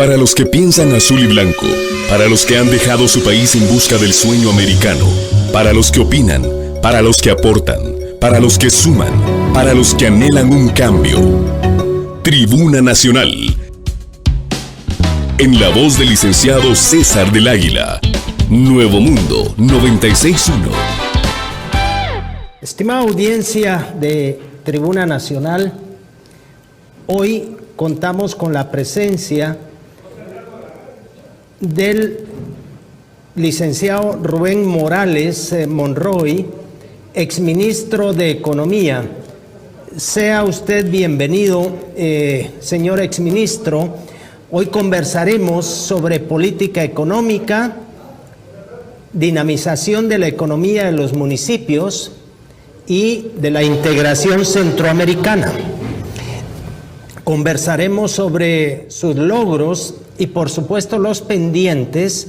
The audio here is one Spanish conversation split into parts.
Para los que piensan azul y blanco, para los que han dejado su país en busca del sueño americano, para los que opinan, para los que aportan, para los que suman, para los que anhelan un cambio. Tribuna Nacional. En la voz del licenciado César del Águila. Nuevo Mundo 96.1. Estimada audiencia de Tribuna Nacional, hoy contamos con la presencia del licenciado Rubén Morales Monroy, exministro de Economía. Sea usted bienvenido, señor exministro. Hoy conversaremos sobre política económica, dinamización de la economía de los municipios y de la integración centroamericana. Conversaremos sobre sus logros y, por supuesto, los pendientes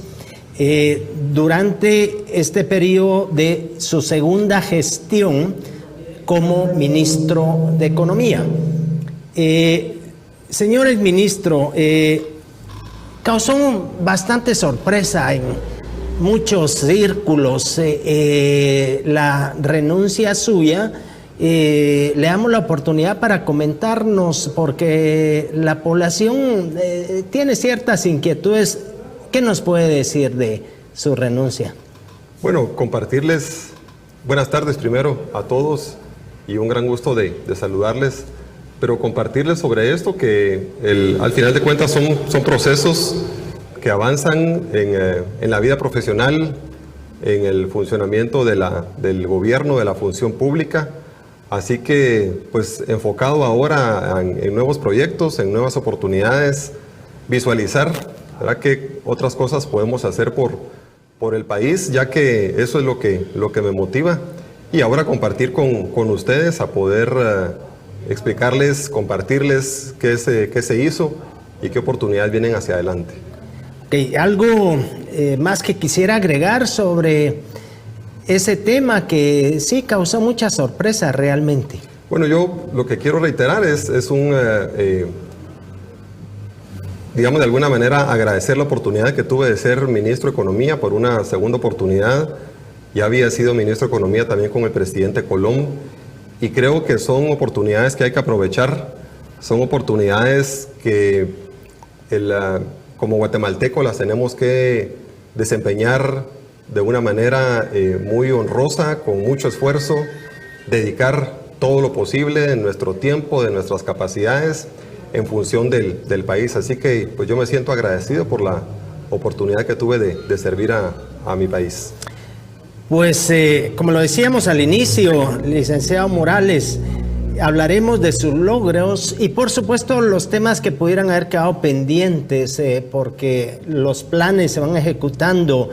durante este periodo de su segunda gestión como ministro de Economía. Señor exministro, causó bastante sorpresa en muchos círculos la renuncia suya. Le damos la oportunidad para comentarnos, porque la población tiene ciertas inquietudes. ¿Qué nos puede decir de su renuncia? Bueno, compartirles, buenas tardes primero a todos y un gran gusto de saludarles, pero compartirles sobre esto que al final de cuentas son procesos que avanzan en la vida profesional, en el funcionamiento del gobierno, de la función pública. Así que, pues, enfocado ahora en nuevos proyectos, en nuevas oportunidades, visualizar, ¿verdad?, qué otras cosas podemos hacer por el país, ya que eso es lo que me motiva. Y ahora compartir con ustedes, a poder explicarles, compartirles qué se hizo y qué oportunidades vienen hacia adelante. Okay, algo más que quisiera agregar sobre ese tema que sí causó mucha sorpresa realmente. Bueno, yo lo que quiero reiterar es digamos, de alguna manera agradecer la oportunidad que tuve de ser ministro de Economía por una segunda oportunidad. Ya había sido ministro de Economía también con el presidente Colom, y creo que son oportunidades que hay que aprovechar, son oportunidades que como guatemalteco las tenemos que desempeñar de una manera muy honrosa, con mucho esfuerzo, dedicar todo lo posible de nuestro tiempo, de nuestras capacidades, en función del país. Así que, pues, yo me siento agradecido por la oportunidad que tuve de servir a mi país. Pues, como lo decíamos al inicio, licenciado Morales, hablaremos de sus logros y, por supuesto, los temas que pudieran haber quedado pendientes, porque los planes se van ejecutando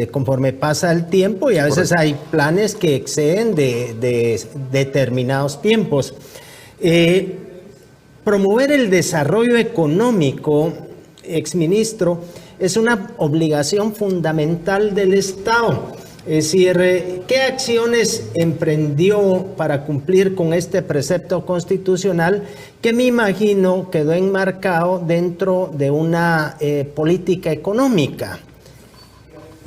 conforme pasa el tiempo, y a veces hay planes que exceden de determinados tiempos. Promover el desarrollo económico, exministro, es una obligación fundamental del Estado. Es decir, ¿qué acciones emprendió para cumplir con este precepto constitucional que, me imagino, quedó enmarcado dentro de una política económica?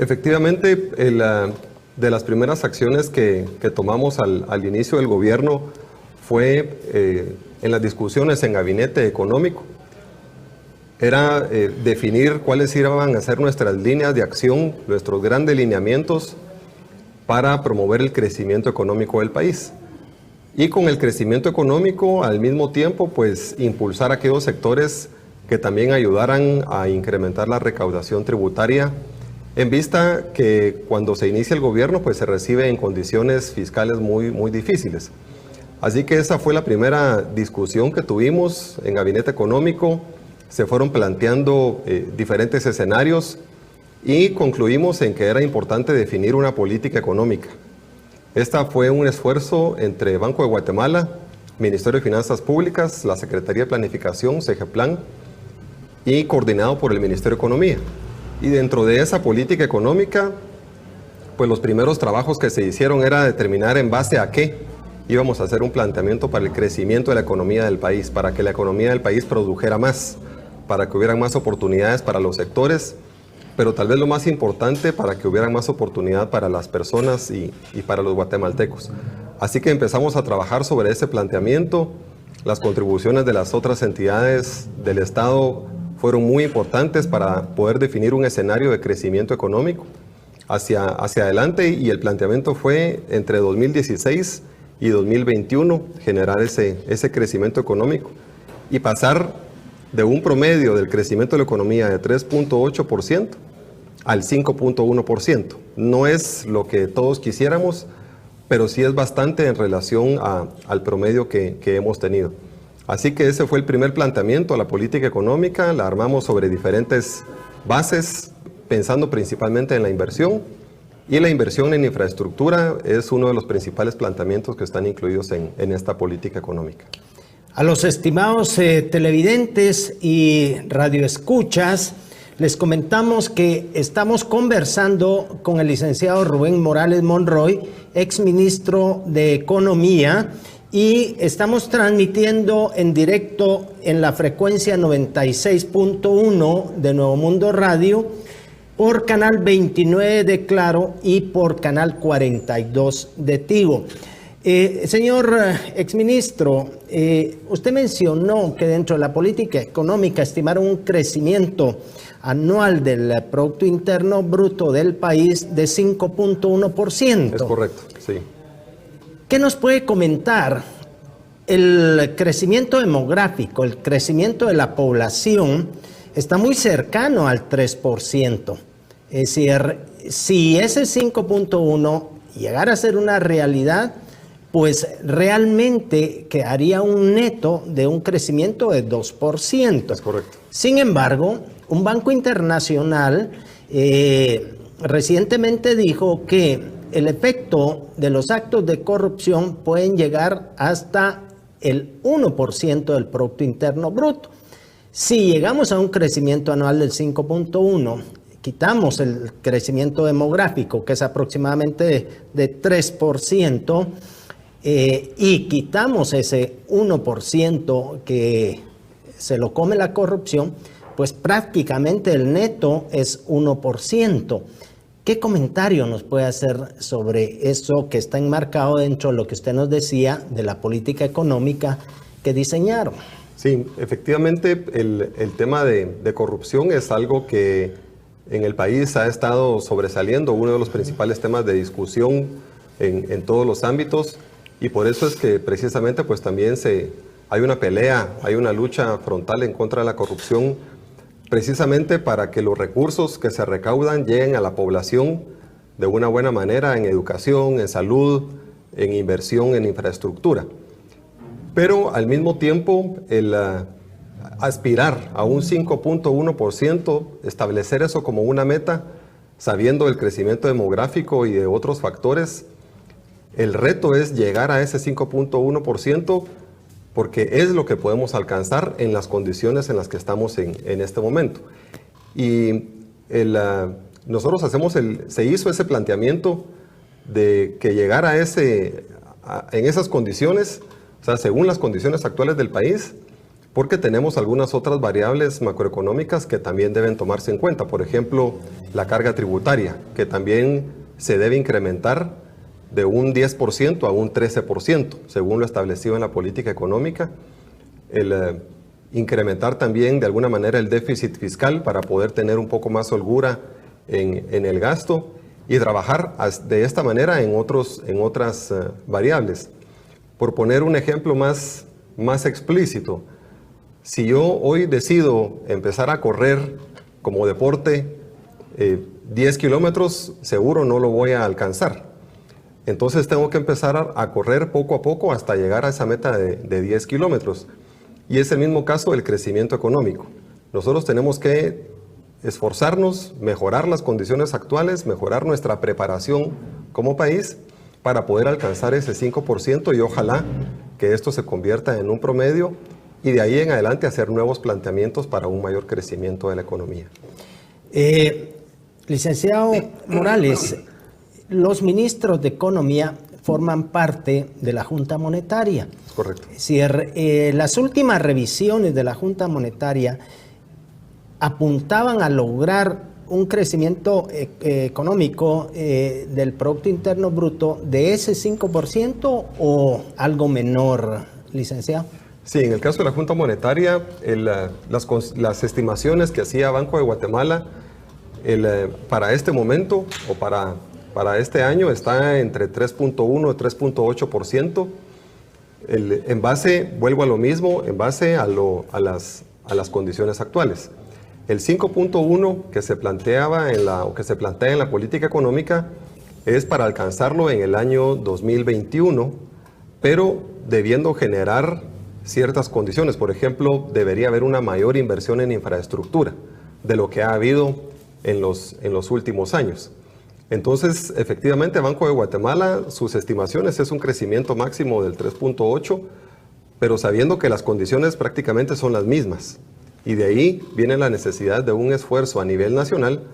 Efectivamente, de las primeras acciones que tomamos al inicio del gobierno fue en las discusiones en gabinete económico. Era definir cuáles iban a ser nuestras líneas de acción, nuestros grandes lineamientos para promover el crecimiento económico del país. Y con el crecimiento económico, al mismo tiempo, pues, impulsar aquellos sectores que también ayudaran a incrementar la recaudación tributaria, en vista que cuando se inicia el gobierno, pues, se recibe en condiciones fiscales muy, muy difíciles. Así que esa fue la primera discusión que tuvimos en gabinete económico. Se fueron planteando diferentes escenarios y concluimos en que era importante definir una política económica. Esta fue un esfuerzo entre Banco de Guatemala, Ministerio de Finanzas Públicas, la Secretaría de Planificación, CEGEPLAN, y coordinado por el Ministerio de Economía. Y dentro de esa política económica, pues los primeros trabajos que se hicieron era determinar en base a qué íbamos a hacer un planteamiento para el crecimiento de la economía del país, para que la economía del país produjera más. para que hubieran más oportunidades para los sectores, pero tal vez lo más importante, para que hubiera más oportunidad para las personas y para los guatemaltecos. Así que empezamos a trabajar sobre ese planteamiento. Las contribuciones de las otras entidades del Estado fueron muy importantes para poder definir un escenario de crecimiento económico hacia adelante, y el planteamiento fue entre 2016 y 2021 generar ese crecimiento económico y pasar de un promedio del crecimiento de la economía de 3.8% al 5.1%. No es lo que todos quisiéramos, pero sí es bastante en relación al promedio que hemos tenido. Así que ese fue el primer planteamiento a la política económica. La armamos sobre diferentes bases, pensando principalmente en la inversión. Y la inversión en infraestructura es uno de los principales planteamientos que están incluidos en esta política económica. A los estimados televidentes y radioescuchas, les comentamos que estamos conversando con el licenciado Rubén Morales Monroy, exministro de Economía, y estamos transmitiendo en directo en la frecuencia 96.1 de Nuevo Mundo Radio, por canal 29 de Claro y por canal 42 de Tigo. Señor exministro, usted mencionó que dentro de la política económica estimaron un crecimiento anual del Producto Interno Bruto del país de 5.1%. Es correcto, sí. ¿Qué nos puede comentar? El crecimiento demográfico, el crecimiento de la población está muy cercano al 3%. Es decir, si ese 5.1 llegara a ser una realidad, pues realmente quedaría un neto de un crecimiento de 2%. Es correcto. Sin embargo, un banco internacional recientemente dijo que el efecto de los actos de corrupción pueden llegar hasta el 1% del Producto Interno Bruto. Si llegamos a un crecimiento anual del 5.1, quitamos el crecimiento demográfico, que es aproximadamente de 3%, y quitamos ese 1% que se lo come la corrupción, pues prácticamente el neto es 1%. ¿Qué comentario nos puede hacer sobre eso que está enmarcado dentro de lo que usted nos decía de la política económica que diseñaron? Sí, efectivamente el tema de corrupción es algo que en el país ha estado sobresaliendo, uno de los principales temas de discusión en todos los ámbitos, y por eso es que precisamente pues también hay una pelea, hay una lucha frontal en contra de la corrupción, precisamente para que los recursos que se recaudan lleguen a la población de una buena manera en educación, en salud, en inversión, en infraestructura. Pero al mismo tiempo, el aspirar a un 5.1%, establecer eso como una meta, sabiendo el crecimiento demográfico y de otros factores, el reto es llegar a ese 5.1%, porque es lo que podemos alcanzar en las condiciones en las que estamos en este momento. Y nosotros se hizo ese planteamiento de que llegara en esas condiciones, o sea, según las condiciones actuales del país, porque tenemos algunas otras variables macroeconómicas que también deben tomarse en cuenta. Por ejemplo, la carga tributaria, que también se debe incrementar de un 10% a un 13%, según lo establecido en la política económica. El incrementar también de alguna manera el déficit fiscal para poder tener un poco más holgura en el gasto y trabajar de esta manera en otras variables. Por poner un ejemplo más explícito, si yo hoy decido empezar a correr como deporte 10 kilómetros, seguro no lo voy a alcanzar. Entonces tengo que empezar a correr poco a poco hasta llegar a esa meta de 10 kilómetros. Y es el mismo caso del crecimiento económico. Nosotros tenemos que esforzarnos, mejorar las condiciones actuales, mejorar nuestra preparación como país para poder alcanzar ese 5% y ojalá que esto se convierta en un promedio y de ahí en adelante hacer nuevos planteamientos para un mayor crecimiento de la economía. Licenciado Morales, los ministros de Economía forman parte de la Junta Monetaria. Correcto. Es decir, las últimas revisiones de la Junta Monetaria apuntaban a lograr un crecimiento económico del Producto Interno Bruto de ese 5% o algo menor, licenciado. Sí, en el caso de la Junta Monetaria, las estimaciones que hacía Banco de Guatemala para este momento o para este año está entre 3.1 y 3.8%. En base, vuelvo a lo mismo, en base a las condiciones actuales. El 5.1 que se planteaba o que se plantea en la política económica es para alcanzarlo en el año 2021, pero debiendo generar ciertas condiciones. Por ejemplo, debería haber una mayor inversión en infraestructura de lo que ha habido en los últimos años. Entonces, efectivamente, Banco de Guatemala, sus estimaciones es un crecimiento máximo del 3.8, pero sabiendo que las condiciones prácticamente son las mismas. Y de ahí viene la necesidad de un esfuerzo a nivel nacional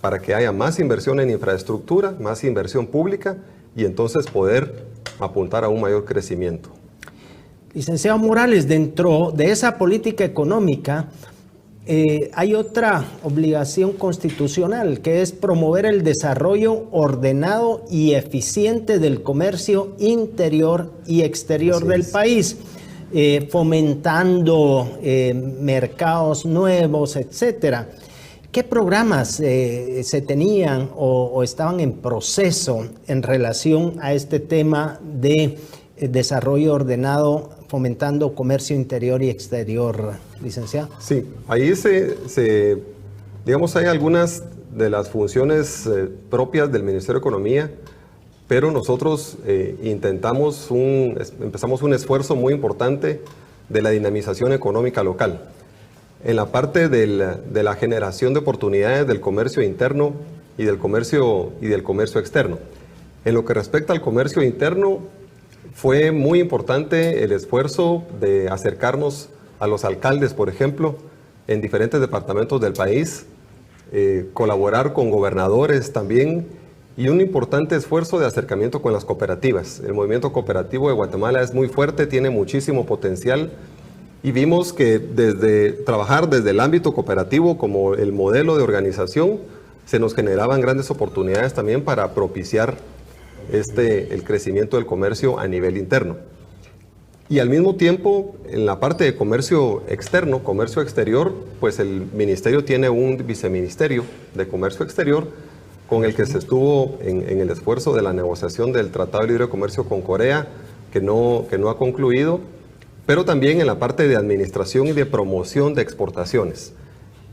para que haya más inversión en infraestructura, más inversión pública y entonces poder apuntar a un mayor crecimiento. Licenciado Morales, dentro de esa política económica hay otra obligación constitucional que es promover el desarrollo ordenado y eficiente del comercio interior y exterior del país. Fomentando mercados nuevos, etcétera. ¿Qué programas se tenían o estaban en proceso en relación a este tema de desarrollo ordenado, fomentando comercio interior y exterior, licenciado? Sí, ahí digamos, hay algunas de las funciones propias del Ministerio de Economía, pero nosotros empezamos un esfuerzo muy importante de la dinamización económica local. En la parte de la generación de oportunidades del comercio interno y del comercio externo. En lo que respecta al comercio interno, fue muy importante el esfuerzo de acercarnos a los alcaldes, por ejemplo, en diferentes departamentos del país, colaborar con gobernadores también, y un importante esfuerzo de acercamiento con las cooperativas. El movimiento cooperativo de Guatemala es muy fuerte, tiene muchísimo potencial y vimos que trabajar desde el ámbito cooperativo como el modelo de organización se nos generaban grandes oportunidades también para propiciar el crecimiento del comercio a nivel interno. Y al mismo tiempo, en la parte de comercio externo, comercio exterior, pues el ministerio tiene un viceministerio de comercio exterior con el que se estuvo en el esfuerzo de la negociación del Tratado de Libre Comercio con Corea, que no ha concluido, pero también en la parte de administración y de promoción de exportaciones.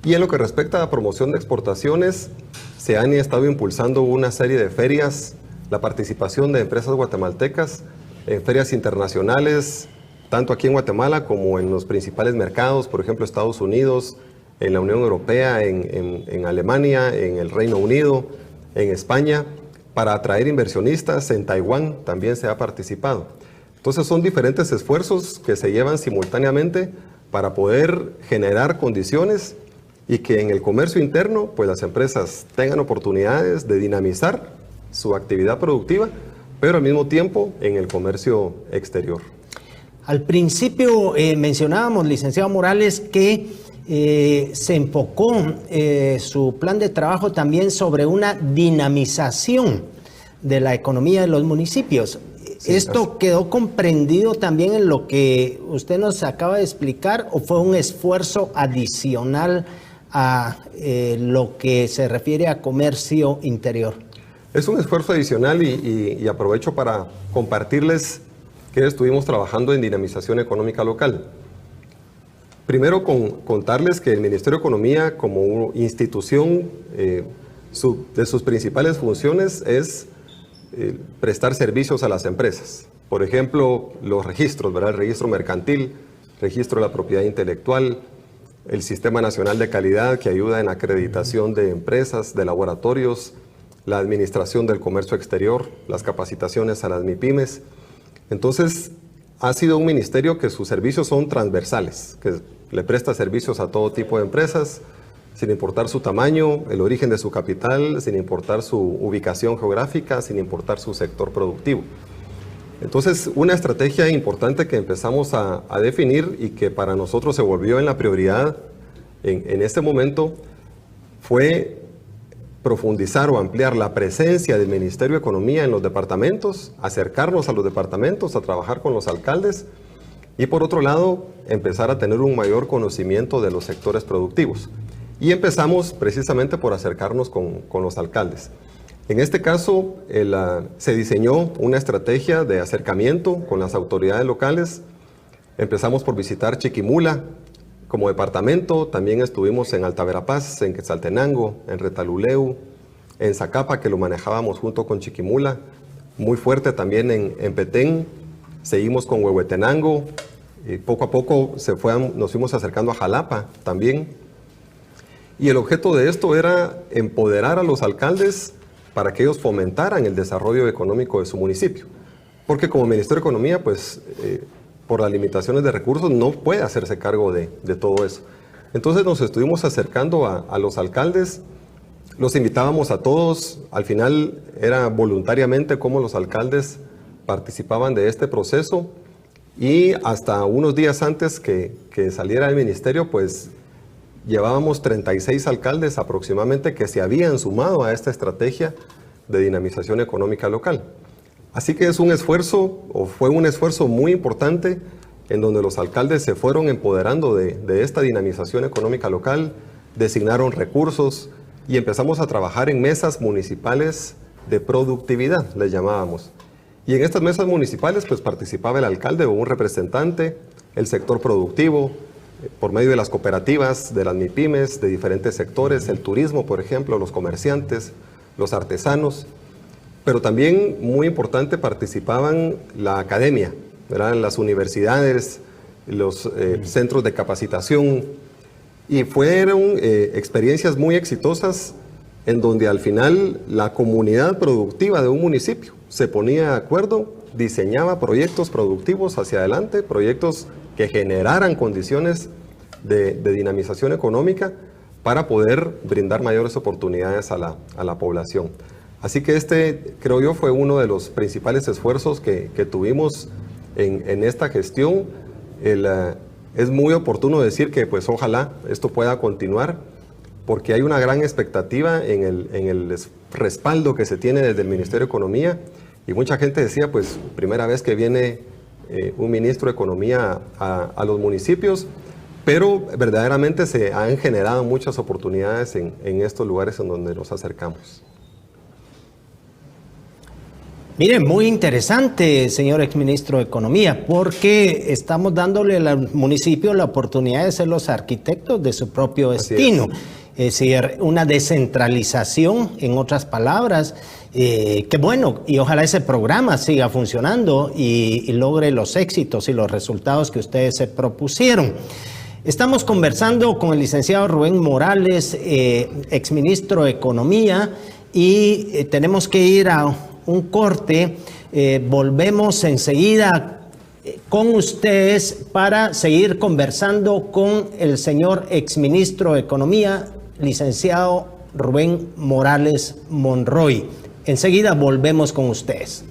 Y en lo que respecta a promoción de exportaciones, se han estado impulsando una serie de ferias, la participación de empresas guatemaltecas en ferias internacionales, tanto aquí en Guatemala como en los principales mercados, por ejemplo, Estados Unidos, en la Unión Europea, en Alemania, en el Reino Unido, en España, para atraer inversionistas. En Taiwán también se ha participado. Entonces son diferentes esfuerzos que se llevan simultáneamente para poder generar condiciones y que en el comercio interno pues las empresas tengan oportunidades de dinamizar su actividad productiva, pero al mismo tiempo en el comercio exterior. Al principio mencionábamos, licenciado Morales, que se enfocó su plan de trabajo también sobre una dinamización de la economía de los municipios. Sí, ¿esto quedó comprendido también en lo que usted nos acaba de explicar o fue un esfuerzo adicional a lo que se refiere a comercio interior? Es un esfuerzo adicional y aprovecho para compartirles que estuvimos trabajando en dinamización económica local. Primero, contarles que el Ministerio de Economía, como institución, de sus principales funciones es prestar servicios a las empresas. Por ejemplo, los registros, ¿verdad? El registro mercantil, registro de la propiedad intelectual, el Sistema Nacional de Calidad que ayuda en acreditación de empresas, de laboratorios, la administración del comercio exterior, las capacitaciones a las MIPYMES. Entonces, ha sido un ministerio que sus servicios son transversales, que le presta servicios a todo tipo de empresas, sin importar su tamaño, el origen de su capital, sin importar su ubicación geográfica, sin importar su sector productivo. Entonces, una estrategia importante que empezamos a definir y que para nosotros se volvió en la prioridad en este momento fue profundizar o ampliar la presencia del Ministerio de Economía en los departamentos, acercarnos a los departamentos, a trabajar con los alcaldes y por otro lado empezar a tener un mayor conocimiento de los sectores productivos. Y empezamos precisamente por acercarnos con los alcaldes. En este caso se diseñó una estrategia de acercamiento con las autoridades locales. Empezamos por visitar Chiquimula como departamento, también estuvimos en Alta Verapaz, en Quetzaltenango, en Retaluleu, en Zacapa, que lo manejábamos junto con Chiquimula, muy fuerte también en Petén, seguimos con Huehuetenango, y poco a poco nos fuimos acercando a Jalapa también. Y el objeto de esto era empoderar a los alcaldes para que ellos fomentaran el desarrollo económico de su municipio. Porque como Ministerio de Economía, pues por las limitaciones de recursos no puede hacerse cargo de todo eso. Entonces nos estuvimos acercando a los alcaldes, los invitábamos a todos, al final era voluntariamente como los alcaldes participaban de este proceso y hasta unos días antes que saliera el ministerio, pues llevábamos 36 alcaldes aproximadamente que se habían sumado a esta estrategia de dinamización económica local. Así que es un esfuerzo, o fue un esfuerzo muy importante, en donde los alcaldes se fueron empoderando de esta dinamización económica local, designaron recursos y empezamos a trabajar en mesas municipales de productividad, les llamábamos. Y en estas mesas municipales pues participaba el alcalde o un representante, el sector productivo, por medio de las cooperativas, de las MIPYMES, de diferentes sectores, el turismo, por ejemplo, los comerciantes, los artesanos. Pero también, muy importante, participaban la academia, ¿verdad? Las universidades, los centros de capacitación. Y fueron experiencias muy exitosas en donde al final la comunidad productiva de un municipio se ponía de acuerdo, diseñaba proyectos productivos hacia adelante, proyectos que generaran condiciones de dinamización económica para poder brindar mayores oportunidades a la población. Así que creo yo, fue uno de los principales esfuerzos que tuvimos en esta gestión. Es muy oportuno decir que pues ojalá esto pueda continuar, porque hay una gran expectativa en el respaldo que se tiene desde el Ministerio de Economía, y mucha gente decía, pues primera vez que viene un ministro de Economía a los municipios, pero verdaderamente se han generado muchas oportunidades en estos lugares en donde nos acercamos. Mire, muy interesante, señor exministro de Economía, porque estamos dándole al municipio la oportunidad de ser los arquitectos de su propio destino. Es decir, una descentralización, en otras palabras, que bueno, y ojalá ese programa siga funcionando y logre los éxitos y los resultados que ustedes se propusieron. Estamos conversando con el licenciado Rubén Morales, exministro de Economía, y tenemos que ir a un corte. Volvemos enseguida con ustedes para seguir conversando con el señor exministro de Economía, licenciado Rubén Morales Monroy. Enseguida volvemos con ustedes.